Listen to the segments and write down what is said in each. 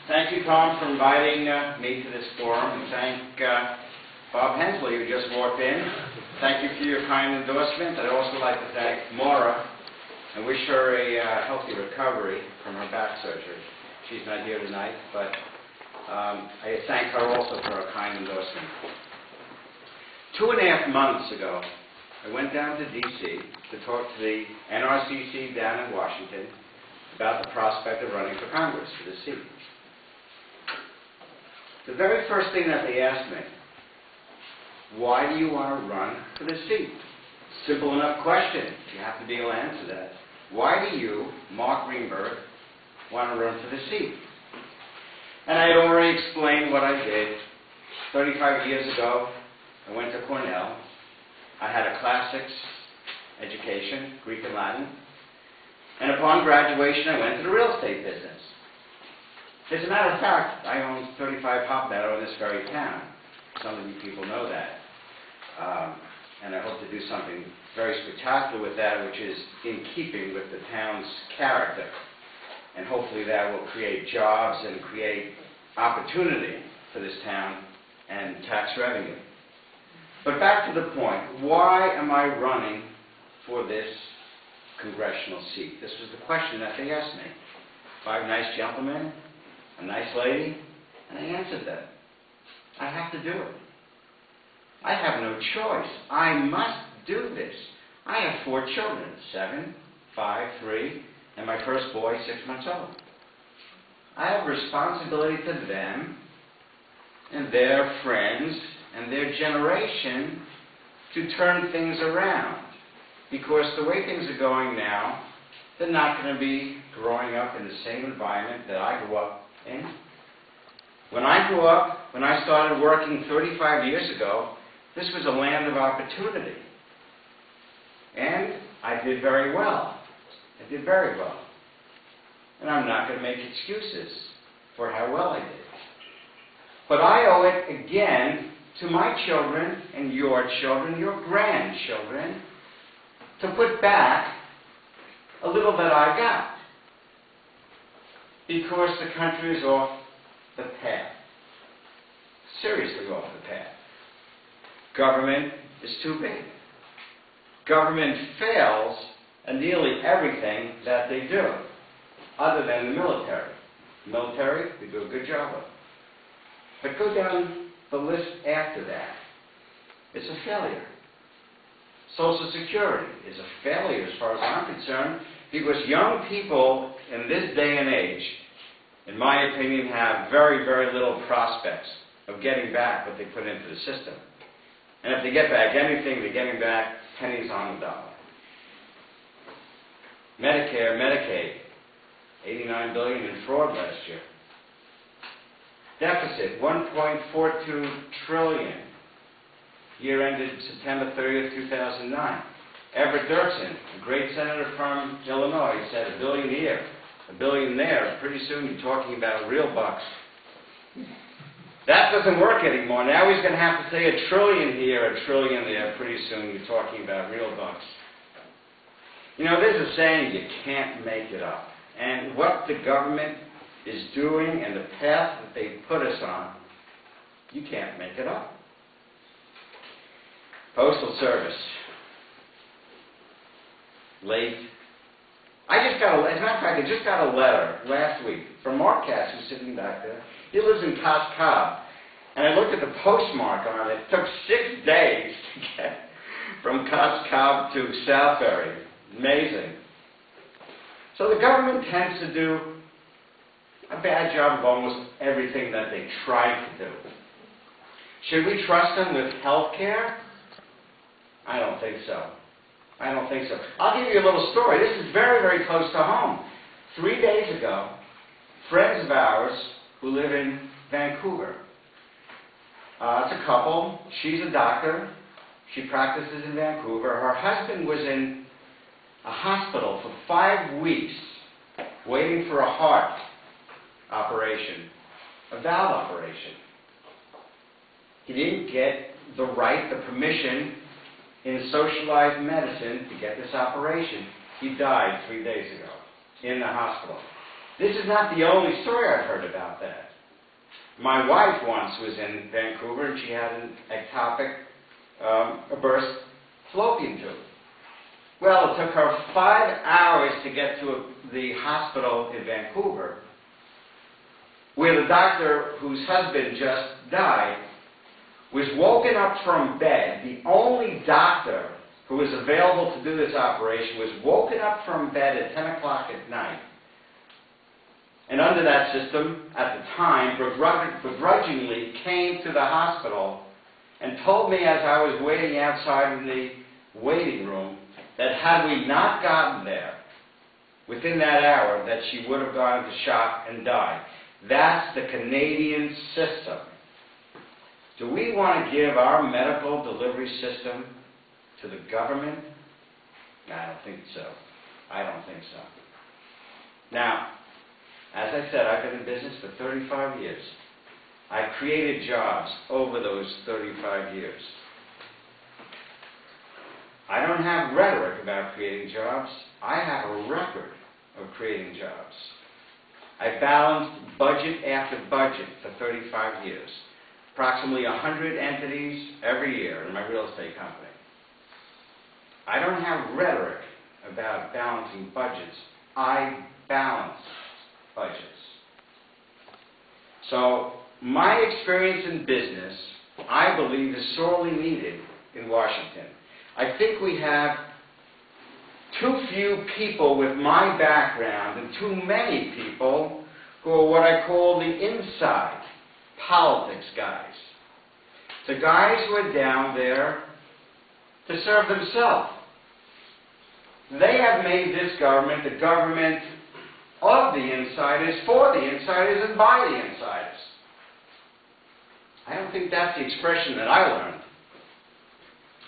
Thank you, Tom, for inviting me to this forum, and thank Bob Hensley, who just walked in. Thank you for your kind endorsement. I'd also like to thank Maura and wish her a healthy recovery from her back surgery. She's not here tonight, but I thank her also for her kind endorsement. 2.5 months ago, I went down to D.C. to talk to the NRCC down in Washington about the prospect of running for Congress for the seat. The very first thing that they asked me, why do you want to run for the seat? Simple enough question. You have to be able to answer that. Why do you, Mark Greenberg, want to run for the seat? And I had already explained what I did. 35 years ago, I went to Cornell. I had a classics education, Greek and Latin. And upon graduation, I went to the real estate business. As a matter of fact, I own 35 Hop Meadow in this very town. Some of you people know that. And I hope to do something very spectacular with that, which is in keeping with the town's character. And hopefully that will create jobs and create opportunity for this town and tax revenue. But back to the point, why am I running for this congressional seat? This was the question that they asked me. 5 nice gentlemen, a nice lady, and I answered them. I have to do it. I have no choice. I must do this. I have 4 children, 7, 5, 3, and my first boy, 6 months old. I have a responsibility to them and their friends and their generation to turn things around. Because the way things are going now, they're not going to be growing up in the same environment that I grew up in. When I grew up, when I started working 35 years ago, this was a land of opportunity. And I did very well. I did very well. And I'm not going to make excuses for how well I did. But I owe it again to my children and your children, your grandchildren, to put back a little that I got. Because the country is off the path. Seriously off the path. Government is too big. Government fails at nearly everything that they do, other than the military. Military, they do a good job of. But go down the list after that. It's a failure. Social Security is a failure as far as I'm concerned, because young people in this day and age, in my opinion, have very, very little prospects of getting back what they put into the system. And if they get back anything, they're getting back pennies on the dollar. Medicare, Medicaid, $89 billion in fraud last year. Deficit, $1.42 trillion. Year ended September 30th, 2009. Everett Dirksen, a great senator from Illinois, said $1 billion here, $1 billion there. Pretty soon you're talking about real bucks. That doesn't work anymore. Now he's going to have to say $1 trillion here, $1 trillion there. Pretty soon you're talking about real bucks. You know, there's a saying, you can't make it up. And what the government is doing and the path that they put us on, you can't make it up. Postal Service. Late. As a matter of fact, I just got a letter last week from Mark Cass, who's sitting back there. He lives in Cos Cob. And I looked at the postmark on it. It took 6 days to get from Cos Cob to Simsbury. Amazing. So the government tends to do a bad job of almost everything that they try to do. Should we trust them with health care? I don't think so. I don't think so. I'll give you a little story. This is very, very close to home. 3 days ago, friends of ours who live in Vancouver, it's a couple. She's a doctor. She practices in Vancouver. Her husband was in a hospital for 5 weeks waiting for a heart operation, a valve operation. He didn't get the permission in socialized medicine to get this operation. He died 3 days ago in the hospital. This is not the only story I've heard about that. My wife once was in Vancouver and she had an ectopic, a burst fallopian tube. Well, it took her 5 hours to get to the hospital in Vancouver, where the doctor whose husband just died was woken up from bed. The only doctor who was available to do this operation was woken up from bed at 10 o'clock at night. And under that system, at the time, begrudgingly came to the hospital and told me as I was waiting outside in the waiting room that had we not gotten there within that hour, that she would have gone into shock and died. That's the Canadian system. Do we want to give our medical delivery system to the government? I don't think so. I don't think so. Now, as I said, I've been in business for 35 years. I created jobs over those 35 years. I don't have rhetoric about creating jobs. I have a record of creating jobs. I balanced budget after budget for 35 years. Approximately 100 entities every year in my real estate company. I don't have rhetoric about balancing budgets. I balance budgets. So, my experience in business, I believe, is sorely needed in Washington. I think we have too few people with my background and too many people who are what I call the inside politics guys. The guys who are down there to serve themselves. They have made this government the government of the insiders, for the insiders, and by the insiders. I don't think that's the expression that I learned.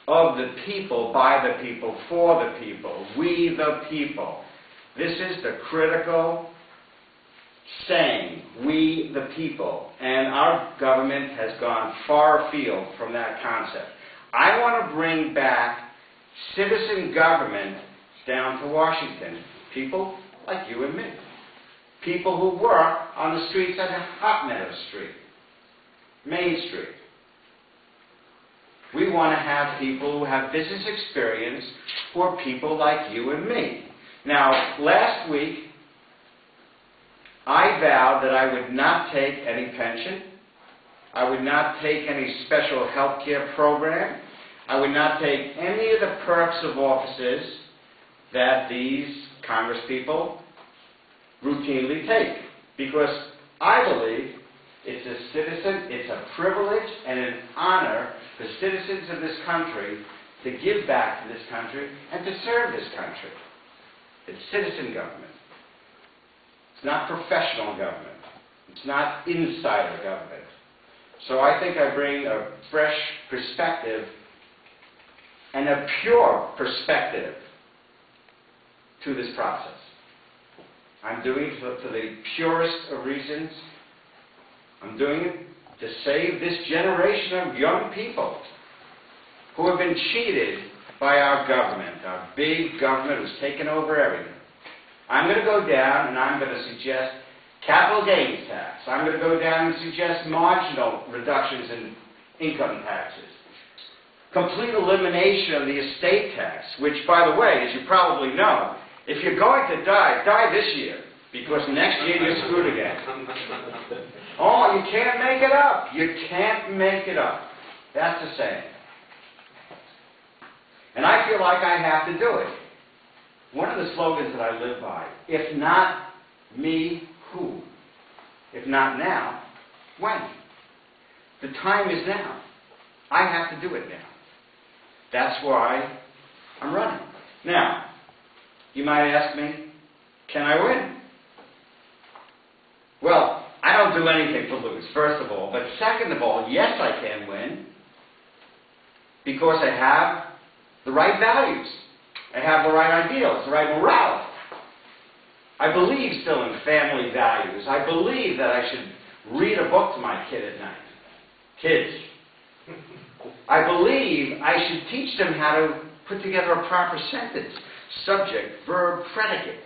Of the people, by the people, for the people, we the people. This is the critical saying, we the people. And our government has gone far afield from that concept. I want to bring back citizen government down to Washington. People like you and me. People who work on the streets at Hot Meadow Street, Main Street. We want to have people who have business experience who are people like you and me. Now, last week, I vowed that I would not take any pension. I would not take any special health care program. I would not take any of the perks of offices that these congresspeople routinely take. Because I believe it's a citizen, it's a privilege and an honor for citizens of this country to give back to this country and to serve this country. It's citizen government. It's not professional government. It's not insider government. So I think I bring a fresh perspective and a pure perspective to this process. I'm doing it for the purest of reasons. I'm doing it to save this generation of young people who have been cheated by our government, our big government who's taken over everything. I'm going to go down and I'm going to suggest capital gains tax. I'm going to go down and suggest marginal reductions in income taxes. Complete elimination of the estate tax, which, by the way, as you probably know, if you're going to die, die this year, because next year you're screwed again. Oh, you can't make it up. You can't make it up. That's the saying. And I feel like I have to do it. One of the slogans that I live by, if not me, who? If not now, when? The time is now. I have to do it now. That's why I'm running. Now, you might ask me, can I win? Well, I don't do anything to lose, first of all. But second of all, yes, I can win because I have the right values. I have the right ideals, the right morality. I believe still in family values. I believe that I should read a book to my kid at night. Kids. I believe I should teach them how to put together a proper sentence. Subject, verb, predicate.